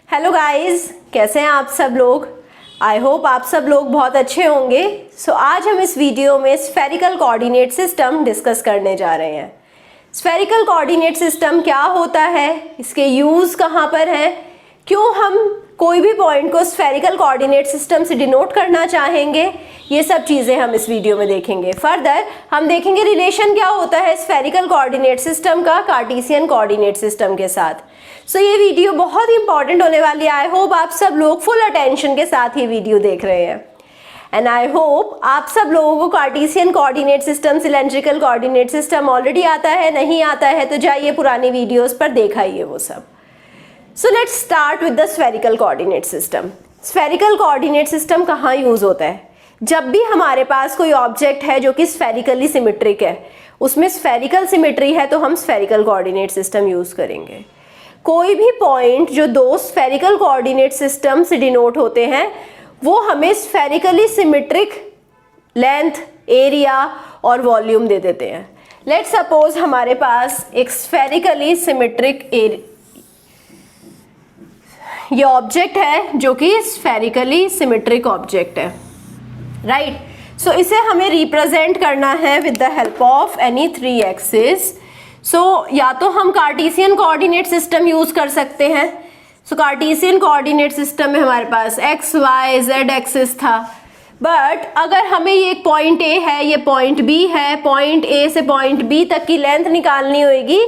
Hello guys, कैसे हैं आप सब लोग। आई होप आप सब लोग बहुत अच्छे होंगे। आज हम इस वीडियो में स्फेरिकल कोऑर्डिनेट सिस्टम डिस्कस करने जा रहे हैं। स्फेरिकल कोऑर्डिनेट सिस्टम क्या होता है, इसके यूज़ कहाँ पर है, क्यों हम कोई भी पॉइंट को स्फेरिकल कोऑर्डिनेट सिस्टम से डिनोट करना चाहेंगे, ये सब चीज़ें हम इस वीडियो में देखेंगे। फर्दर हम देखेंगे रिलेशन क्या होता है स्फेरिकल कोऑर्डिनेट सिस्टम का कार्टेशियन कोऑर्डिनेट सिस्टम के साथ। ये वीडियो बहुत ही इंपॉर्टेंट होने वाली है। आई होप आप सब लोग फुल अटेंशन के साथ ये वीडियो देख रहे हैं एंड आई होप आप सब लोगों को Cartesian coordinate system, cylindrical coordinate system already आता है। नहीं आता है तो जाइए पुरानी वीडियोस पर देखाइए वो सब। Let's start with the spherical coordinate system. Spherical coordinate system कहाँ यूज होता है? जब भी हमारे पास कोई ऑब्जेक्ट है जो कि स्फेरिकली सिमेट्रिक है, उसमें स्फेरिकल सिमेट्री है, तो हम स्फेरिकल कोऑर्डिनेट सिस्टम यूज करेंगे। कोई भी पॉइंट जो दो स्फेरिकल कोऑर्डिनेट सिस्टम से डिनोट होते हैं वो हमें स्फेरिकली सिमेट्रिक लेंथ, एरिया और वॉल्यूम दे देते हैं। लेट्स सपोज हमारे पास एक स्फेरिकली सिमेट्रिक ये ऑब्जेक्ट है जो कि स्फेरिकली सिमेट्रिक ऑब्जेक्ट है, राइट। इसे हमें रिप्रेजेंट करना है with the help of any 3 axis. या तो हम कार्टेशियन कोऑर्डिनेट सिस्टम यूज कर सकते हैं। कार्टेशियन कोऑर्डिनेट सिस्टम में हमारे पास एक्स, वाई, जेड एक्सिस था। बट अगर हमें ये पॉइंट ए है, ये पॉइंट बी है, पॉइंट ए से पॉइंट बी तक की लेंथ निकालनी होगी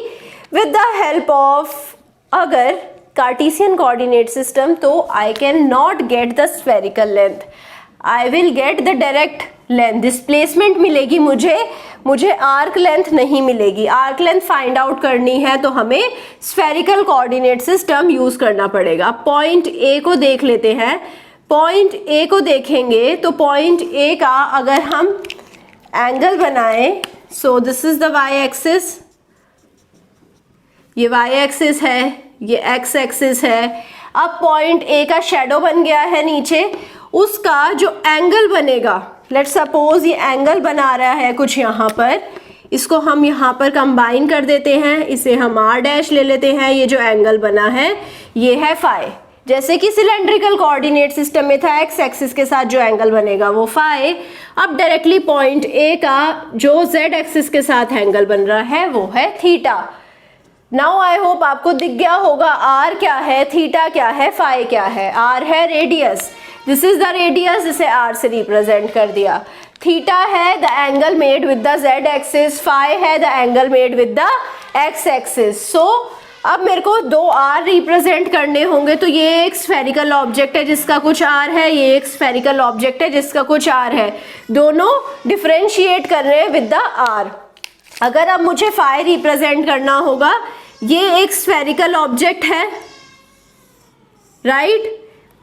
विद द हेल्प ऑफ अगर कार्टेशियन कोऑर्डिनेट सिस्टम, तो I can not get the spherical length, I will get the direct length. Displacement मिलेगी मुझे आर्क लेंथ नहीं मिलेगी। आर्क लेंथ फाइंड आउट करनी है तो हमें स्फेरिकल कोऑर्डिनेट सिस्टम यूज करना पड़ेगा। पॉइंट ए को देख लेते हैं। पॉइंट ए को देखेंगे तो पॉइंट ए का अगर हम एंगल बनाएं, this is the Y axis, ये वाई एक्सिस है, ये एक्स एक्सिस है। अब पॉइंट ए का शेडो बन गया है नीचे, उसका जो एंगल बनेगा, लेट्स सपोज ये एंगल बना रहा है कुछ यहाँ पर, इसको हम यहाँ पर कंबाइन कर देते हैं, इसे हम आर डैश ले लेते हैं। ये जो एंगल बना है ये है फाई। जैसे कि सिलेंड्रिकल कोऑर्डिनेट सिस्टम में था, एक्स एक्सिस के साथ जो एंगल बनेगा वो फाई। अब डायरेक्टली पॉइंट ए का जो जेड एक्सिस के साथ एंगल बन रहा है वो है थीटा। नाउ आई होप आपको दिख गया होगा आर क्या है, थीटा क्या है, फाई क्या है। आर है radius, this is the radius, जिसे आर से रिप्रेजेंट कर दिया। थीटा है the angle made with the Z axis, phi है the angle made with the X axis. अब मेरे को 2 आर रिप्रेजेंट करने होंगे। तो ये एक स्फेरिकल ऑब्जेक्ट है जिसका कुछ आर है, ये एक स्फेरिकल ऑब्जेक्ट है जिसका कुछ आर है। दोनों डिफरेंशिएट कर रहे हैं विद द आर। अगर अब मुझे फाई रिप्रेजेंट करना होगा, ये एक स्फेरिकल ऑब्जेक्ट है, राइट,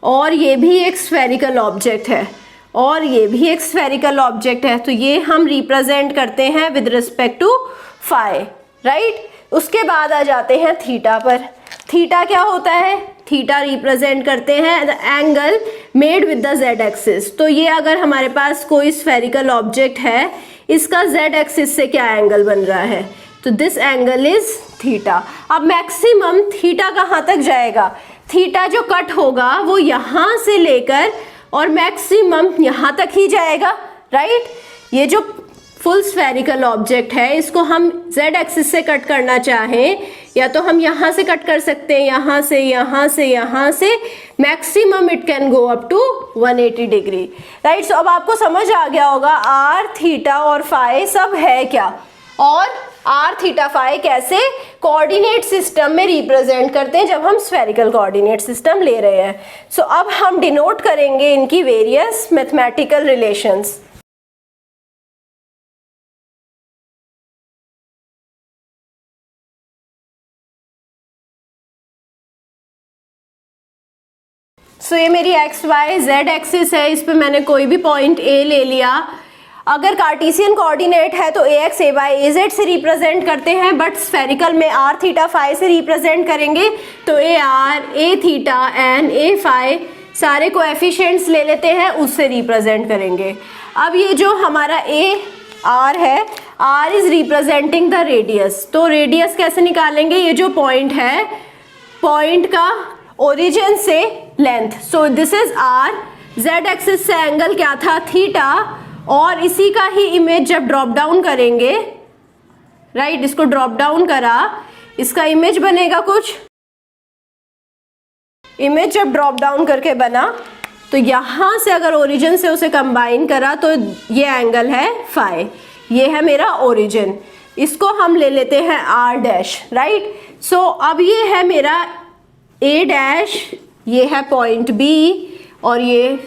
और ये भी एक स्फेरिकल ऑब्जेक्ट है, और ये भी एक स्फेरिकल ऑब्जेक्ट है। तो ये हम रिप्रेजेंट करते हैं with respect to phi, right. उसके बाद आ जाते हैं थीटा पर। थीटा क्या होता है? थीटा रिप्रेजेंट करते हैं the angle made with the Z axis. तो ये अगर हमारे पास कोई स्फेरिकल ऑब्जेक्ट है, इसका जेड एक्सिस से क्या एंगल बन रहा है, तो दिस एंगल इज थीटा। अब मैक्सिमम थीटा कहाँ तक जाएगा? थीटा जो कट होगा वो यहाँ से लेकर और मैक्सिमम यहाँ तक ही जाएगा, राइट। ये जो फुल स्फेरिकल ऑब्जेक्ट है, इसको हम जेड एक्सिस से कट करना चाहें, या तो हम यहाँ से कट कर सकते हैं, यहाँ से, यहाँ से, यहाँ से, maximum it can go up to 180 degree, right. अब आपको समझ आ गया होगा आर, थीटा और फाई सब है क्या, और आर, थीटा, फाई कैसे कोऑर्डिनेट सिस्टम में रिप्रेजेंट करते हैं जब हम स्फेरिकल कोऑर्डिनेट सिस्टम ले रहे हैं। अब हम डिनोट करेंगे इनकी वेरियस मैथमेटिकल रिलेशंस। ये मेरी एक्स, वाई, जेड एक्सिस है, इस पे मैंने कोई भी पॉइंट ए ले लिया। अगर कार्टेशियन कोऑर्डिनेट है तो A x, A Y, A Z से रिप्रेजेंट करते हैं, बट स्फेरिकल में आर, थीटा, फाई से रिप्रेजेंट करेंगे। तो A are, A theta and A phi सारे कोएफिशिएंट्स ले लेते हैं, उससे रिप्रेजेंट करेंगे। अब ये जो हमारा ए आर है, R is representing the radius. तो रेडियस कैसे निकालेंगे? ये जो पॉइंट है, पॉइंट का ओरिजिन से length. So this is R, Z axis से एंगल क्या था, थीटा, और इसी का ही इमेज जब ड्रॉप डाउन करेंगे, राइट, इसको ड्रॉप डाउन करा, इसका इमेज बनेगा कुछ, इमेज जब ड्रॉप डाउन करके बना तो यहां से अगर ओरिजिन से उसे कंबाइन करा तो ये एंगल है फाई, ये है मेरा ओरिजिन, इसको हम ले लेते हैं आर डैश, राइट। सो अब ये है मेरा ए डैश, ये है पॉइंट बी, और ये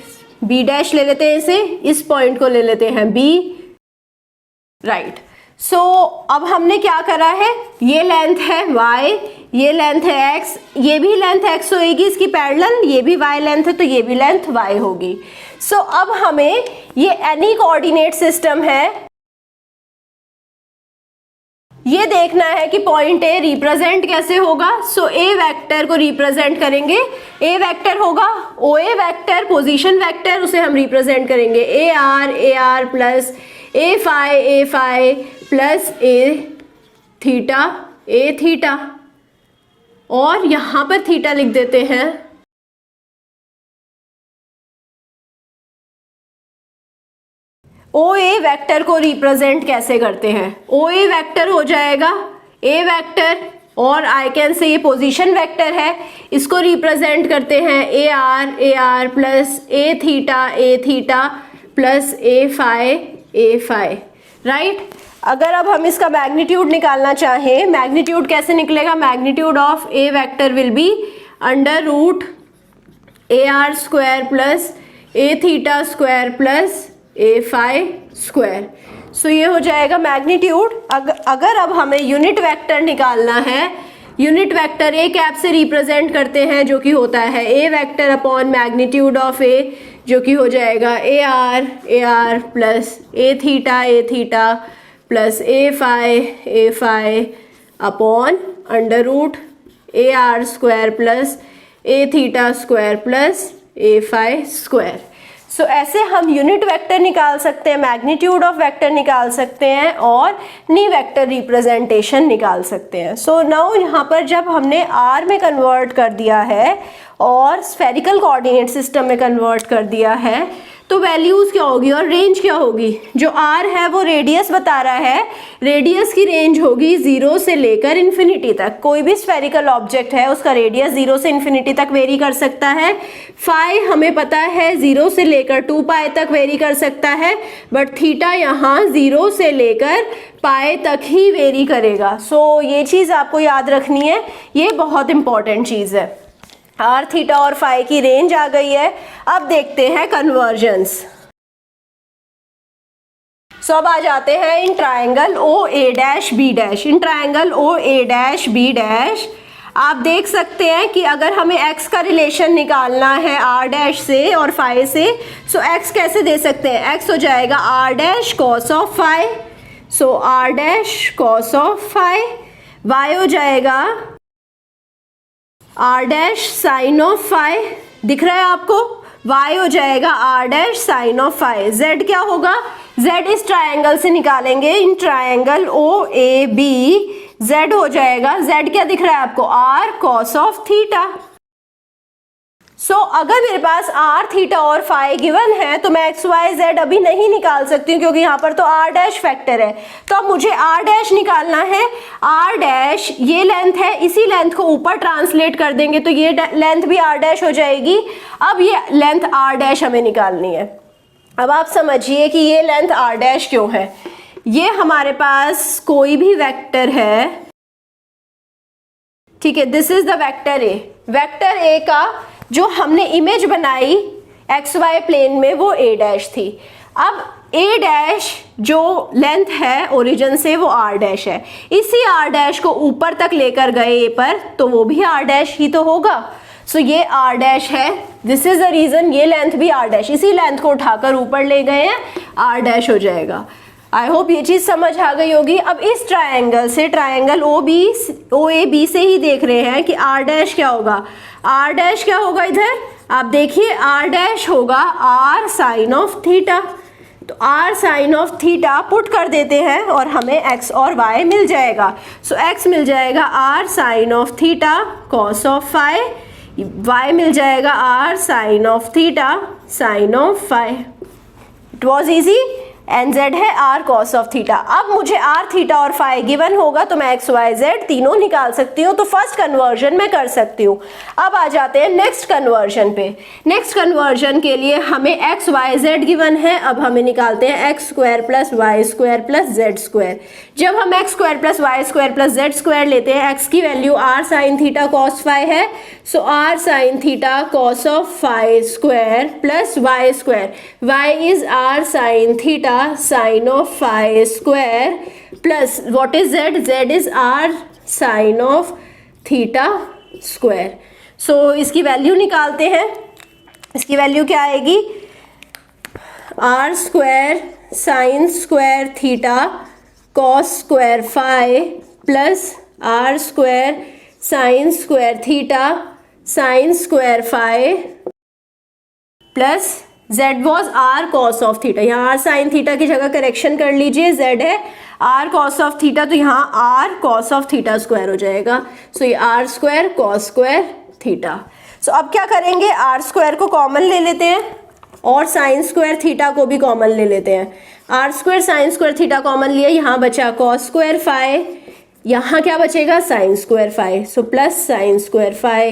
बी डैश ले लेते हैं इसे, इस पॉइंट को ले लेते हैं बी, राइट। सो अब हमने क्या करा है, ये लेंथ है y, ये लेंथ है x, ये भी लेंथ x होगी इसकी पैरेलल, ये भी y लेंथ है तो ये भी लेंथ y होगी। सो अब हमें ये एनी कोऑर्डिनेट सिस्टम है, ये देखना है कि पॉइंट ए रिप्रेजेंट कैसे होगा। सो ए वेक्टर को रिप्रेजेंट करेंगे, ए वेक्टर होगा O A vector, position vector, उसे हम रिप्रेजेंट करेंगे A are plus A phi plus A theta, और यहां पर थीटा लिख देते हैं। ओ ए वेक्टर को रिप्रेजेंट कैसे करते हैं, ओ ए वेक्टर हो जाएगा ए वेक्टर, और आई कैन से ये पोजीशन वेक्टर है, इसको रिप्रेजेंट करते हैं A are plus A theta plus A phi, right. अगर अब हम इसका मैग्नीट्यूड निकालना चाहें, मैग्नीट्यूड कैसे निकलेगा, magnitude of A vector will be under root A R square plus A theta square plus A phi square. So ये हो जाएगा मैग्नीट्यूड। अगर अब हमें यूनिट वेक्टर निकालना है, यूनिट वेक्टर ए कैप से रिप्रेजेंट करते हैं, जो कि होता है A vector upon magnitude of A, जो कि हो जाएगा A are plus A theta plus A phi upon under root A R square plus A theta square plus A phi square. So ऐसे हम यूनिट वेक्टर निकाल सकते हैं, magnitude of vector निकाल सकते हैं, और नी वेक्टर रिप्रेजेंटेशन निकाल सकते हैं। सो नाउ यहाँ पर जब हमने आर में कन्वर्ट कर दिया है और स्फेरिकल कोऑर्डिनेट सिस्टम में कन्वर्ट कर दिया है, तो वैल्यूज़ क्या होगी और रेंज क्या होगी। जो आर है वो रेडियस बता रहा है, रेडियस की रेंज होगी 0 से लेकर इन्फिनिटी तक। कोई भी स्फेरिकल ऑब्जेक्ट है उसका रेडियस 0 से इन्फिनिटी तक वेरी कर सकता है। फाई हमें पता है 0 से लेकर 2 पाई तक वेरी कर सकता है, बट थीटा यहाँ 0 से लेकर पाई तक ही वेरी करेगा। सो ये चीज़ आपको याद रखनी है, ये बहुत इंपॉर्टेंट चीज़ है। आर थीटा और फाई की रेंज आ गई है। अब देखते हैं कन्वर्जेंस। सो अब आ जाते हैं in triangle O A dash B dash. In triangle O A dash B dash आप देख सकते हैं कि अगर हमें x का रिलेशन निकालना है r डैश से और फाई से, सो x कैसे दे सकते हैं, x हो जाएगा r dash cos of phi, so r dash cos of phi, y हो जाएगा r dash sine of phi, दिख रहा है आपको, y हो जाएगा r dash sine of phi. z क्या होगा, z इस ट्रायंगल से निकालेंगे, in triangle O A B, z हो जाएगा, z क्या दिख रहा है आपको, r cos of theta. So अगर मेरे पास r थीटा और फाई गिवन है तो मैं x y z अभी नहीं निकाल सकती हूँ, क्योंकि यहाँ पर तो r डैश फैक्टर है। तो अब मुझे r डैश निकालना है। r डैश ये लेंथ है, इसी लेंथ को ऊपर ट्रांसलेट कर देंगे तो ये लेंथ भी r डैश हो जाएगी। अब ये लेंथ r डैश हमें निकालनी है। अब आप समझिए कि ये लेंथ r डैश क्यों है। ये हमारे पास कोई भी वेक्टर है, ठीक है, this is the vector A. Vector A का जो हमने इमेज बनाई एक्स वाई प्लेन में वो ए डैश थी। अब ए डैश जो लेंथ है ओरिजिन से वो आर डैश है, इसी आर डैश को ऊपर तक लेकर गए ए पर तो वो भी आर डैश ही तो होगा। सो ये आर डैश है, दिस इज द रीजन ये लेंथ भी आर डैश, इसी लेंथ को उठाकर ऊपर ले गए हैं, आर डैश हो जाएगा। आई होप ये चीज़ समझ आ गई होगी। अब इस ट्रायंगल से, ट्रायंगल ओ ए बी से ही देख रहे हैं कि आर डैश क्या होगा। आर डैश क्या होगा, इधर आप देखिए आर डैश होगा आर साइन ऑफ थीटा। तो R sine of theta put कर देते हैं और हमें एक्स और वाई मिल जाएगा। सो एक्स मिल जाएगा R sine of theta cos of phi, y मिल जाएगा r sine of theta sine of phi. It was easy. And z है r कॉस ऑफ थीटा। अब मुझे r थीटा और फाई गिवन होगा तो मैं x y z तीनों निकाल सकती हूँ, तो फर्स्ट कन्वर्जन मैं कर सकती हूँ। अब आ जाते हैं नेक्स्ट कन्वर्जन पे। नेक्स्ट कन्वर्जन के लिए हमें x y z गिवन है, अब हमें निकालते हैं x square plus Y square plus Z square. जब हम x square plus Y square plus Z square लेते हैं, x की value r sine theta cos phi है, so r sine theta cos of phi square plus Y square, y is r sine theta sine of phi square plus what is z, z is r sine of theta square. So इसकी value निकालते हैं। इसकी value क्या आएगी, r square sine square theta cos square phi plus r square sine square theta sine square phi plus z was r cos of theta. यहाँ r sine theta की जगह correction कर लीजिए, z है r कॉस ऑफ थीटा, तो यहाँ r cos of theta square हो जाएगा। सो ये r square cos square theta. So अब क्या करेंगे, r स्क्वायर को कॉमन ले लेते हैं और साइन स्क्वायर थीटा को भी कॉमन ले लेते हैं। r square sine square theta common लिया, यहाँ बचा कॉस स्क्वायर फाई, यहाँ क्या बचेगा sine square phi. So plus sine square phi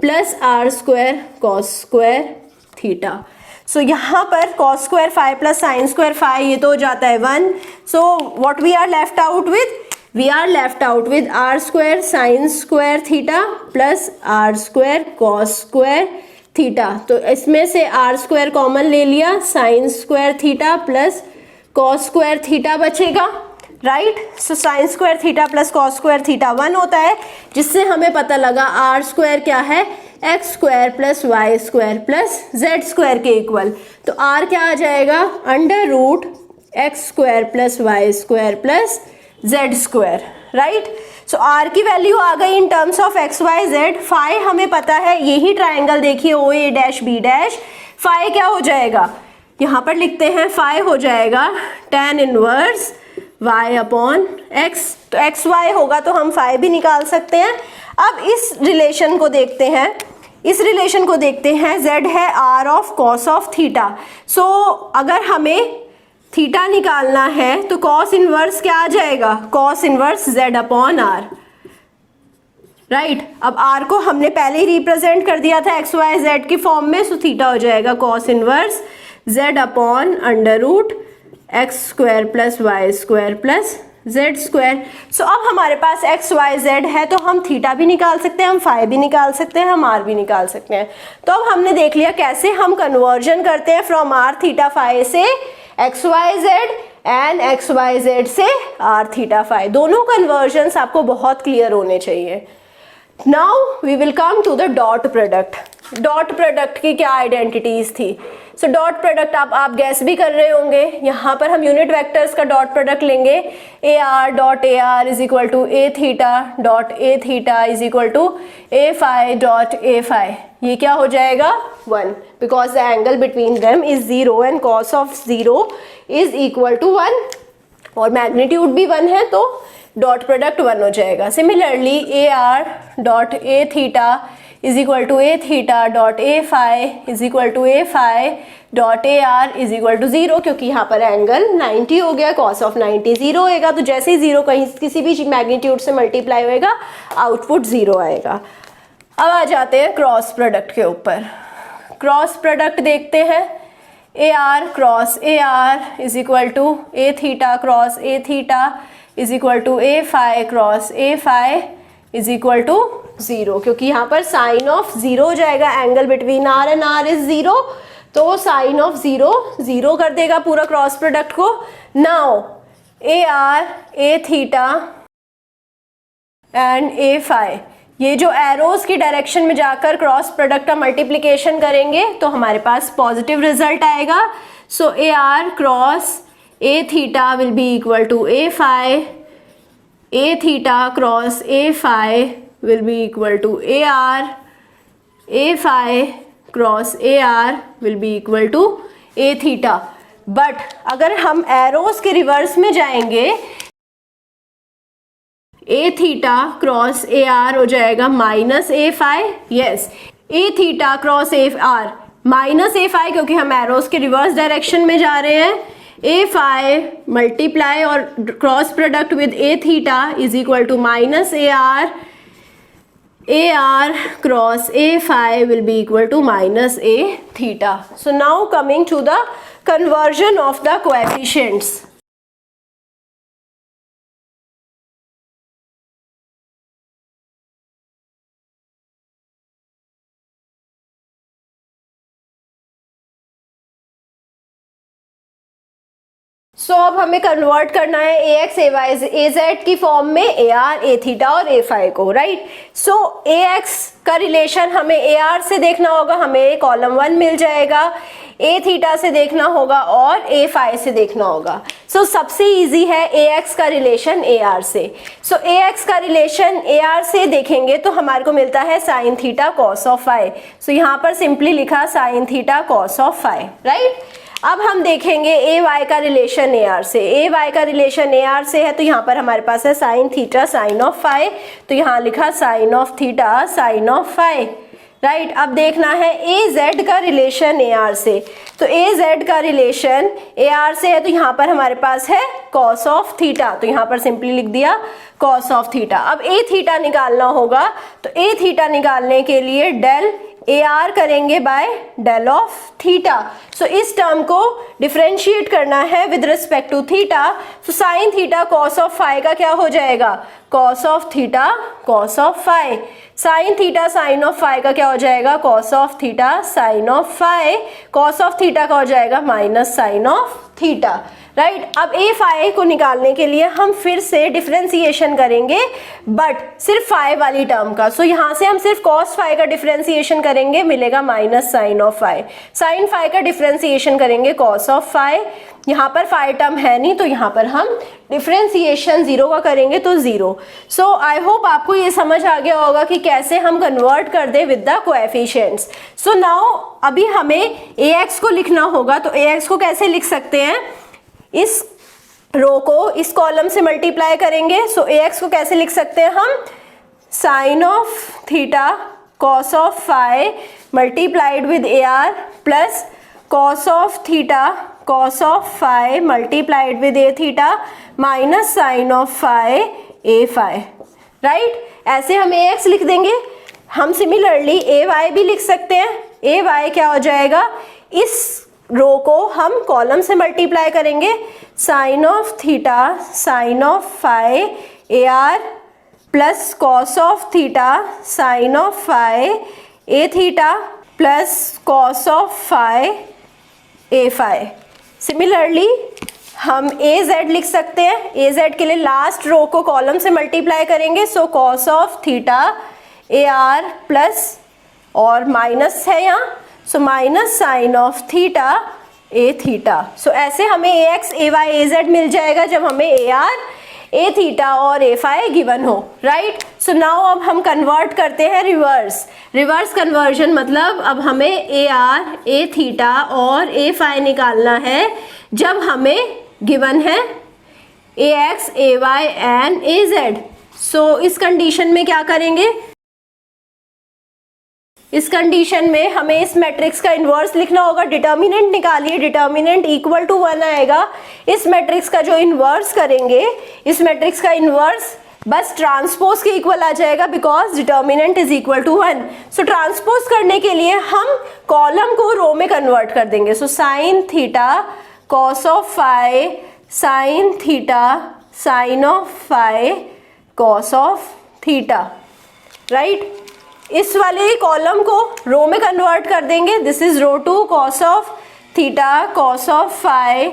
plus r square cos square theta. So यहाँ पर cos square phi plus sine square phi, ये तो हो जाता है 1। So what we are left out with, we are left out with r square sine square theta plus r square cos square theta. तो इसमें से r स्क्वायर कॉमन ले लिया, sine square theta plus cos square theta बचेगा, right. So sine square theta plus cos square theta 1 होता है, जिससे हमें पता लगा r स्क्वायर क्या है, x square plus Y square plus Z square के इक्वल। तो r क्या आ जाएगा, under root x square plus Y square plus Z square, right. So r की वैल्यू आ गई in terms of x Y z. Phi हमें पता है, यही ट्राइंगल देखिए O A dash B dash, phi क्या हो जाएगा, यहाँ पर लिखते हैं फाई हो जाएगा tan inverse y upon x। तो एक्स वाई होगा तो हम फाई भी निकाल सकते हैं। अब इस रिलेशन को देखते हैं, इस रिलेशन को देखते हैं, z है r of cos of theta. So अगर हमें थीटा निकालना है तो कॉस इनवर्स क्या आ जाएगा, cos inverse z upon r, right. अब r को हमने पहले ही रिप्रेजेंट कर दिया था एक्स वाई जेड की फॉर्म में, सो थीटा हो जाएगा cos inverse z upon under root x square plus Y square plus Z square. So अब हमारे पास एक्स वाई जेड है, तो हम थीटा भी निकाल सकते हैं, हम फाई भी निकाल सकते हैं, हम आर भी निकाल सकते हैं। तो अब हमने देख लिया कैसे हम कन्वर्जन करते हैं फ्रॉम आर थीटा फाई से X Y Z and X Y Z से आर थीटा फाई। दोनों कन्वर्जन्स आपको बहुत क्लियर होने चाहिए। Now we will come to the dot product. Dot product की क्या आइडेंटिटीज थी। सो डॉट प्रोडक्ट आप गैस भी कर रहे होंगे, यहाँ पर हम यूनिट वेक्टर्स का डॉट प्रोडक्ट लेंगे। A R dot A R is equal to A theta dot A theta is equal to A phi dot A phi. ये क्या हो जाएगा 1, because the angle between them is 0 and cos of 0 is equal to 1 और magnitude भी 1 है, तो dot product 1 हो जाएगा। Similarly A R dot A theta is equal to A theta dot A phi is equal to A phi dot A R is equal to 0, क्योंकि यहाँ पर angle 90 हो गया, कॉस ऑफ 90 0 होएगा, तो जैसे ही 0 कहीं किसी भी मैग्नीट्यूड से मल्टीप्लाई होएगा आउटपुट 0 आएगा। अब आ जाते हैं क्रॉस प्रोडक्ट के ऊपर। क्रॉस प्रोडक्ट देखते हैं। A are cross A R is equal to A theta cross A theta is equal to A phi cross A phi is equal to 0, क्योंकि यहाँ पर साइन ऑफ 0 हो जाएगा, angle between R and R is 0, तो sine of 0 0 कर देगा पूरा cross product को। Now A R A theta and A phi, ये जो एरोज की डायरेक्शन में जाकर क्रॉस प्रोडक्ट का मल्टीप्लिकेशन करेंगे तो हमारे पास पॉजिटिव रिजल्ट आएगा। So a are cross A theta will be equal to A phi, A theta cross A phi will be equal to a are, a phi cross A r will be equal to A theta. But अगर हम arrows के reverse में जाएंगे, a theta cross A R हो जाएगा minus a phi, yes, a theta cross A r minus a phi, क्योंकि हम arrows के रिवर्स डायरेक्शन में जा रहे हैं, ए फाई मल्टीप्लाई और cross product with A theta is equal to minus A are cross A phi will be equal to minus a theta. So now coming to the conversion of the coefficients. सो अब हमें convert करना है a x A Y A Z की form में A R A theta और a phi को, right. So a x का relation हमें ए आर से देखना होगा, हमें कॉलम 1 मिल जाएगा, ए थीटा से देखना होगा और ए फाई से देखना होगा. सो सबसे इजी है ए एक्स का रिलेशन ए आर से. सो ए एक्स का रिलेशन ए आर से देखेंगे तो हमारे को मिलता है sine theta cos of phi. So यहाँ पर सिंपली लिखा sine theta cos of phi, right. अब हम देखेंगे ए वाई का रिलेशन ए आर से. ए वाई का रिलेशन ए आर से है तो यहाँ पर हमारे पास है sine theta sine of phi, तो यहाँ लिखा sine of theta sine of phi, right. अब देखना है ए जेड का रिलेशन ए आर से. तो ए जेड का रिलेशन ए आर से है तो यहाँ पर हमारे पास है कॉस ऑफ थीटा, तो यहाँ पर सिंपली लिख दिया कॉस ऑफ थीटा. अब ए थीटा निकालना होगा, तो ए थीटा निकालने के लिए डेल ए आर करेंगे by del of theta. So इस टर्म को डिफरेंशिएट करना है with respect to theta. So sine theta cos of phi का क्या हो जाएगा, cos of theta cos of phi. Sine theta sine of phi का क्या हो जाएगा, cos of theta sine of phi. Cos of theta का हो जाएगा minus sine of theta, right. अब ए फाई को निकालने के लिए हम फिर से डिफरेंशिएशन करेंगे, बट सिर्फ फाई वाली टर्म का. सो यहाँ से हम सिर्फ कॉस फाई का डिफरेंशिएशन करेंगे, मिलेगा minus sine of phi. Sine phi का डिफरेंशिएशन करेंगे कॉस ऑफ फाई. यहाँ पर फाई टर्म है नहीं तो यहाँ पर हम डिफरेंशिएशन 0 का करेंगे तो 0. सो आई होप आपको ये समझ आ गया होगा कि कैसे हम कन्वर्ट कर दे with the coefficients. So now अभी हमें ए एक्स को लिखना होगा, तो ए एक्स को कैसे लिख सकते हैं, इस रो को इस कॉलम से मल्टीप्लाई करेंगे. सो ए एक्स को कैसे लिख सकते हैं हम, sine of theta cos of phi multiplied with A are plus cos of theta cos of phi multiplied with A theta minus sine of phi A phi, right. ऐसे हम ए x लिख देंगे. हम सिमिलरली ए वाई भी लिख सकते हैं. ए Y क्या हो जाएगा, इस रो को हम कॉलम से मल्टीप्लाई करेंगे, sine of theta sine of phi A are plus cos of theta sine of phi A theta plus cos of phi A phi. Similarly हम ए जेड लिख सकते हैं. ए जेड के लिए लास्ट रो को column से multiply करेंगे, so cos of theta a are plus और माइनस है यहाँ, so minus sine of theta a theta. So ऐसे हमें a x A Y A z मिल जाएगा जब हमें ए आर ए थीटा और ए फाई गिवन हो, राइट. सो नाउ अब हम कन्वर्ट करते हैं रिवर्स कन्वर्जन, मतलब अब हमें ए आर ए थीटा और ए फाई निकालना है जब हमें गिवन है a x A y and a z. So इस कंडीशन में क्या करेंगे, इस कंडीशन में हमें इस मैट्रिक्स का इन्वर्स लिखना होगा. डिटर्मिनेंट निकालिए, डिटर्मिनेंट इक्वल टू 1 आएगा. इस मैट्रिक्स का जो इन्वर्स करेंगे, इस मैट्रिक्स का इन्वर्स बस ट्रांसपोज के इक्वल आ जाएगा because determinant is equal to 1. So transpose करने के लिए हम कॉलम को रो में कन्वर्ट कर देंगे. So sine theta cos of phi sine theta sine of phi cos of theta, right. इस वाले कॉलम को रो में कन्वर्ट कर देंगे. This is row 2 cos of theta cos of phi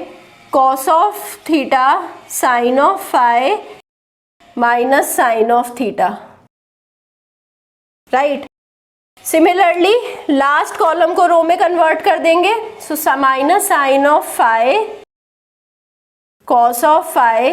cos of theta sine of phi minus sine of theta, right. Similarly last column को row में convert कर देंगे. So minus sine of phi cos of phi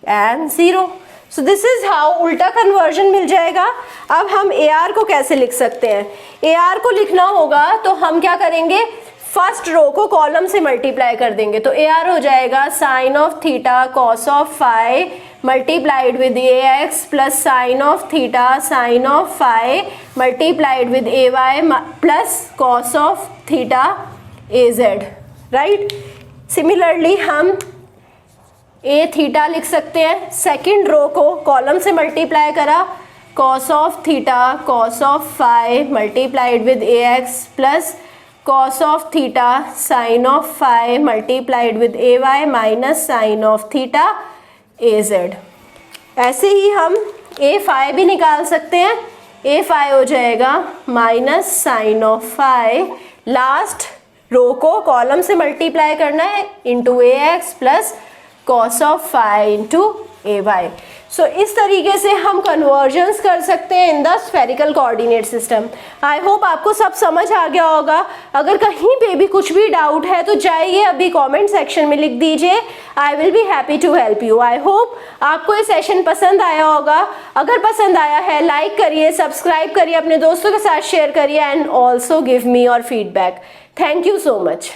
and 0. So this is how उल्टा conversion मिल जाएगा. अब हम A R को कैसे लिख सकते हैं, ए आर को लिखना होगा तो हम क्या करेंगे, फर्स्ट रो को कॉलम से मल्टीप्लाई कर देंगे. तो ए आर हो जाएगा sine of theta cos of phi multiplied with ax plus sine of theta sine of phi multiplied with ay plus cos of theta az, right. Similarly हम ए theta लिख सकते हैं, सेकेंड रो को column से multiply करा, cos of theta cos of phi multiplied with ax plus cos of theta sin of phi multiplied with ay minus sin of theta az। ऐसे ही हम a phi भी निकाल सकते हैं, a phi हो जाएगा minus sine of phi, last row को column से मल्टीप्लाई करना है into ax plus cos of phi into ay। So इस तरीके से हम कन्वर्जन्स कर सकते हैं in the spherical coordinate system. I hope आपको सब समझ आ गया होगा। अगर कहीं पे भी कुछ भी डाउट है तो जाइए अभी कमेंट सेक्शन में लिख दीजिए, I will be happy to help you. I hope आपको ये सेशन पसंद आया होगा। अगर पसंद आया है लाइक करिए, सब्सक्राइब करिए, अपने दोस्तों के साथ शेयर करिए and also give me your feedback. Thank you so much.